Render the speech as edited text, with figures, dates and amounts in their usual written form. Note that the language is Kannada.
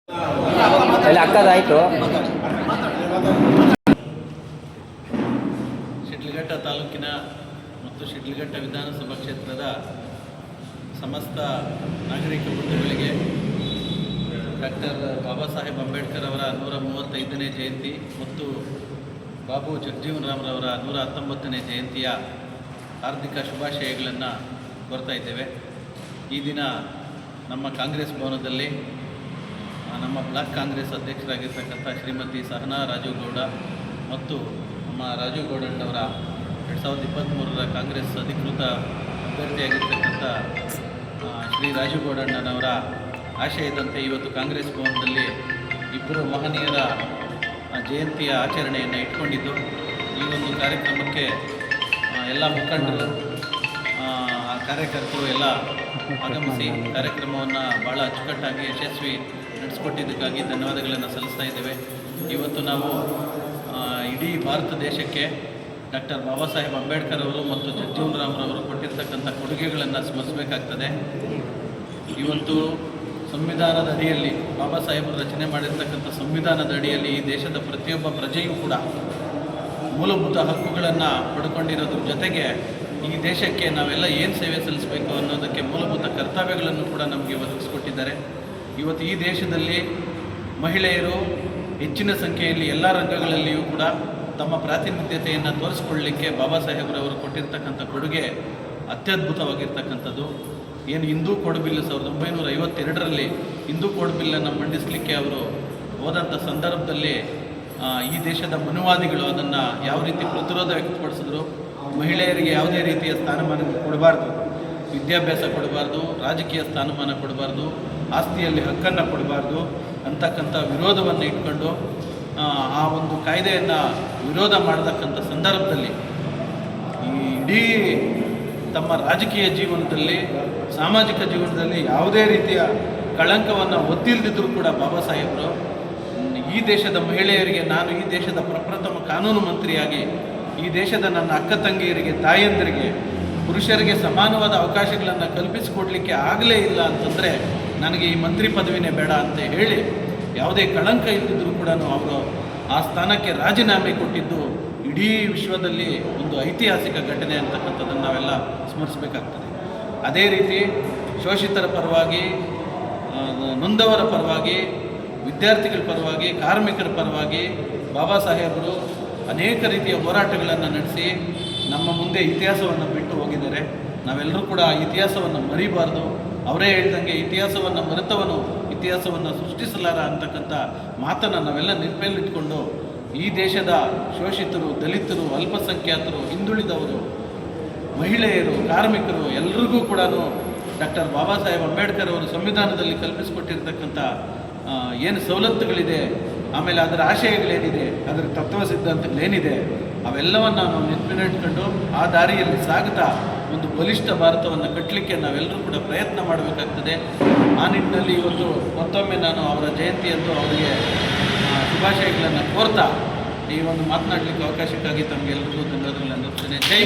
ಎಲ್ಲ ಅಕ್ಕದಾಯಿತು. ಶಿಡ್ಲಘಟ್ಟ ತಾಲೂಕಿನ ಮತ್ತು ಶಿಡ್ಲಘಟ್ಟ ವಿಧಾನಸಭಾ ಕ್ಷೇತ್ರದ ಸಮಸ್ತ ನಾಗರಿಕ ಬಂಧುಗಳಿಗೆ ಡಾಕ್ಟರ್ ಬಾಬಾ ಸಾಹೇಬ್ ಅಂಬೇಡ್ಕರ್ ಅವರ 135ನೇ ಜಯಂತಿ ಮತ್ತು ಬಾಬು ಜಗಜೀವನ್ ರಾಮ್ರವರ 119ನೇ ಜಯಂತಿಯ ಹಾರ್ದಿಕ ಶುಭಾಶಯಗಳನ್ನು ಕೋರ್ತಾ ಇದ್ದೇವೆ. ಈ ದಿನ ನಮ್ಮ ಕಾಂಗ್ರೆಸ್ ಭವನದಲ್ಲಿ ನಮ್ಮ ಬ್ಲಾಕ್ ಕಾಂಗ್ರೆಸ್ ಅಧ್ಯಕ್ಷರಾಗಿರ್ತಕ್ಕಂಥ ಶ್ರೀಮತಿ ಸಹನಾ ರಾಜೀವ್ ಗೌಡ ಮತ್ತು ನಮ್ಮ ರಾಜೀವ್ ಗೌಡಣ್ಣವರ 2023ರ ಕಾಂಗ್ರೆಸ್ ಅಧಿಕೃತ ಅಭ್ಯರ್ಥಿಯಾಗಿರ್ತಕ್ಕಂಥ ಶ್ರೀ ರಾಜೀವ್ ಗೌಡಣ್ಣನವರ ಆಶಯದಂತೆ ಇವತ್ತು ಕಾಂಗ್ರೆಸ್ ಭವನದಲ್ಲಿ ಇಬ್ಬರು ಮಹನೀಯರ ಜಯಂತಿಯ ಆಚರಣೆಯನ್ನು ಇಟ್ಕೊಂಡಿದ್ದು, ಈ ಒಂದು ಕಾರ್ಯಕ್ರಮಕ್ಕೆ ಎಲ್ಲ ಮುಖಂಡರು ಕಾರ್ಯಕರ್ತರು ಎಲ್ಲ ಆಗಮಿಸಿ ಕಾರ್ಯಕ್ರಮವನ್ನು ಭಾಳ ಅಚ್ಚುಕಟ್ಟಾಗಿ ಯಶಸ್ವಿ ನಡೆಸಿಕೊಟ್ಟಿದ್ದಕ್ಕಾಗಿ ಧನ್ಯವಾದಗಳನ್ನು ಸಲ್ಲಿಸ್ತಾ ಇದ್ದೇವೆ. ಇವತ್ತು ನಾವು ಇಡೀ ಭಾರತ ದೇಶಕ್ಕೆ ಡಾಕ್ಟರ್ ಬಾಬಾ ಸಾಹೇಬ್ ಅಂಬೇಡ್ಕರ್ ಅವರು ಮತ್ತು ಜಗಜೀವನ್ ರಾಮ್ರವರು ಕೊಟ್ಟಿರ್ತಕ್ಕಂಥ ಕೊಡುಗೆಗಳನ್ನು ಸ್ಮರಿಸಬೇಕಾಗ್ತದೆ. ಇವತ್ತು ಸಂವಿಧಾನದ ಅಡಿಯಲ್ಲಿ ಬಾಬಾ ಸಾಹೇಬರು ರಚನೆ ಮಾಡಿರ್ತಕ್ಕಂಥ ಸಂವಿಧಾನದ ಅಡಿಯಲ್ಲಿ ಈ ದೇಶದ ಪ್ರತಿಯೊಬ್ಬ ಪ್ರಜೆಯೂ ಕೂಡ ಮೂಲಭೂತ ಹಕ್ಕುಗಳನ್ನು ಪಡ್ಕೊಂಡಿರೋದ್ರ ಜೊತೆಗೆ ಈ ದೇಶಕ್ಕೆ ನಾವೆಲ್ಲ ಏನು ಸೇವೆ ಸಲ್ಲಿಸಬೇಕು ಅನ್ನೋದಕ್ಕೆ ಮೂಲಭೂತ ಕರ್ತವ್ಯಗಳನ್ನು ಕೂಡ ನಮಗೆ ಒದಗಿಸ್ಕೊಟ್ಟಿದ್ದಾರೆ. ಇವತ್ತು ಈ ದೇಶದಲ್ಲಿ ಮಹಿಳೆಯರು ಹೆಚ್ಚಿನ ಸಂಖ್ಯೆಯಲ್ಲಿ ಎಲ್ಲ ರಂಗಗಳಲ್ಲಿಯೂ ಕೂಡ ತಮ್ಮ ಪ್ರಾತಿನಿಧ್ಯತೆಯನ್ನು ತೋರಿಸ್ಕೊಳ್ಳಲಿಕ್ಕೆ ಬಾಬಾ ಸಾಹೇಬ್ರವರು ಕೊಟ್ಟಿರ್ತಕ್ಕಂಥ ಕೊಡುಗೆ ಅತ್ಯದ್ಭುತವಾಗಿರ್ತಕ್ಕಂಥದ್ದು. ಏನು ಹಿಂದೂ ಕೋಡ್ ಬಿಲ್ 1952ರಲ್ಲಿ ಹಿಂದೂ ಕೋಡ್ ಬಿಲ್ಲನ್ನು ಮಂಡಿಸಲಿಕ್ಕೆ ಅವರು ಹೋದಂಥ ಸಂದರ್ಭದಲ್ಲಿ ಈ ದೇಶದ ಮನುವಾದಿಗಳು ಅದನ್ನು ಯಾವ ರೀತಿ ಪ್ರತಿರೋಧ ವ್ಯಕ್ತಪಡಿಸಿದ್ರು, ಮಹಿಳೆಯರಿಗೆ ಯಾವುದೇ ರೀತಿಯ ಸ್ಥಾನಮಾನ ಕೊಡಬಾರ್ದು, ವಿದ್ಯಾಭ್ಯಾಸ ಕೊಡಬಾರ್ದು, ರಾಜಕೀಯ ಸ್ಥಾನಮಾನ ಕೊಡಬಾರ್ದು, ಆಸ್ತಿಯಲ್ಲಿ ಹಕ್ಕನ್ನು ಕೊಡಬಾರ್ದು ಅಂತಕ್ಕಂಥ ವಿರೋಧವನ್ನು ಇಟ್ಕೊಂಡು ಆ ಒಂದು ಕಾಯ್ದೆಯನ್ನು ವಿರೋಧ ಮಾಡತಕ್ಕಂಥ ಸಂದರ್ಭದಲ್ಲಿ ಈ ಇಡೀ ತಮ್ಮ ರಾಜಕೀಯ ಜೀವನದಲ್ಲಿ ಸಾಮಾಜಿಕ ಜೀವನದಲ್ಲಿ ಯಾವುದೇ ರೀತಿಯ ಕಳಂಕವನ್ನು ಒತ್ತಿಲ್ದಿದ್ದರೂ ಕೂಡ ಬಾಬಾ ಸಾಹೇಬರು ಈ ದೇಶದ ಮಹಿಳೆಯರಿಗೆ, ನಾನು ಈ ದೇಶದ ಪ್ರಪ್ರಥಮ ಕಾನೂನು ಮಂತ್ರಿಯಾಗಿ ಈ ದೇಶದ ನನ್ನ ಅಕ್ಕ ತಂಗಿಯರಿಗೆ, ತಾಯಂದಿರಿಗೆ, ಪುರುಷರಿಗೆ ಸಮಾನವಾದ ಅವಕಾಶಗಳನ್ನು ಕಲ್ಪಿಸಿಕೊಡ್ಲಿಕ್ಕೆ ಆಗಲೇ ಇಲ್ಲ ಅಂತಂದರೆ ನನಗೆ ಈ ಮಂತ್ರಿ ಪದವಿನೇ ಬೇಡ ಅಂತ ಹೇಳಿ ಯಾವುದೇ ಕಳಂಕ ಇಲ್ಲದಿದ್ದರೂ ಕೂಡ ಅವರು ಆ ಸ್ಥಾನಕ್ಕೆ ರಾಜೀನಾಮೆ ಕೊಟ್ಟಿದ್ದು ಇಡೀ ವಿಶ್ವದಲ್ಲಿ ಒಂದು ಐತಿಹಾಸಿಕ ಘಟನೆ ಅಂತಕ್ಕಂಥದ್ದನ್ನು ನಾವೆಲ್ಲ ಸ್ಮರಿಸಬೇಕಾಗ್ತದೆ. ಅದೇ ರೀತಿ ಶೋಷಿತರ ಪರವಾಗಿ, ನೊಂದವರ ಪರವಾಗಿ, ವಿದ್ಯಾರ್ಥಿಗಳ ಪರವಾಗಿ, ಕಾರ್ಮಿಕರ ಪರವಾಗಿ ಬಾಬಾ ಸಾಹೇಬರು ಅನೇಕ ರೀತಿಯ ಹೋರಾಟಗಳನ್ನು ನಡೆಸಿ ನಮ್ಮ ಮುಂದೆ ಇತಿಹಾಸವನ್ನು ಬಿಟ್ಟು ಹೋಗಿದ್ದಾರೆ. ನಾವೆಲ್ಲರೂ ಕೂಡ ಇತಿಹಾಸವನ್ನು ಮರಿಬಾರ್ದು. ಅವರೇ ಹೇಳ್ದಂಗೆ ಇತಿಹಾಸವನ್ನು ಮರೆತವನು ಇತಿಹಾಸವನ್ನು ಸೃಷ್ಟಿಸಲಾರ ಅಂತಕ್ಕಂಥ ಮಾತನ್ನು ನಾವೆಲ್ಲ ನೆನಪಲ್ಲಿಟ್ಕೊಂಡು ಈ ದೇಶದ ಶೋಷಿತರು, ದಲಿತರು, ಅಲ್ಪಸಂಖ್ಯಾತರು, ಹಿಂದುಳಿದವರು, ಮಹಿಳೆಯರು, ಕಾರ್ಮಿಕರು ಎಲ್ಲರಿಗೂ ಕೂಡ ಡಾಕ್ಟರ್ ಬಾಬಾ ಸಾಹೇಬ್ ಅಂಬೇಡ್ಕರ್ ಅವರು ಸಂವಿಧಾನದಲ್ಲಿ ಕಲ್ಪಿಸಿಕೊಟ್ಟಿರ್ತಕ್ಕಂಥ ಏನು ಸವಲತ್ತುಗಳಿದೆ, ಆಮೇಲೆ ಅದರ ಆಶಯಗಳೇನಿದೆ, ಅದರ ತತ್ವ ಸಿದ್ಧಾಂತಗಳೇನಿದೆ, ಅವೆಲ್ಲವನ್ನು ನಾವು ನೆನಪಿನಿಟ್ಕೊಂಡು ಆ ದಾರಿಯಲ್ಲಿ ಸಾಗುತ್ತಾ ಒಂದು ಬಲಿಷ್ಠ ಭಾರತವನ್ನು ಕಟ್ಟಲಿಕ್ಕೆ ನಾವೆಲ್ಲರೂ ಕೂಡ ಪ್ರಯತ್ನ ಮಾಡಬೇಕಾಗ್ತದೆ. ಆ ನಿಟ್ಟಿನಲ್ಲಿ ಇವತ್ತು ಮತ್ತೊಮ್ಮೆ ನಾನು ಅವರ ಜಯಂತಿಯಂದು ಅವರಿಗೆ ಶುಭಾಶಯಗಳನ್ನು ಕೋರ್ತಾ ಈ ಒಂದು ಮಾತನಾಡಲಿಕ್ಕೆ ಅವಕಾಶಕ್ಕಾಗಿ ತಮಗೆಲ್ಲರಿಗೂ ಧನ್ಯವಾದಗಳನ್ನು ಅರ್ಪಿಸ್ತೇನೆ. ಜೈ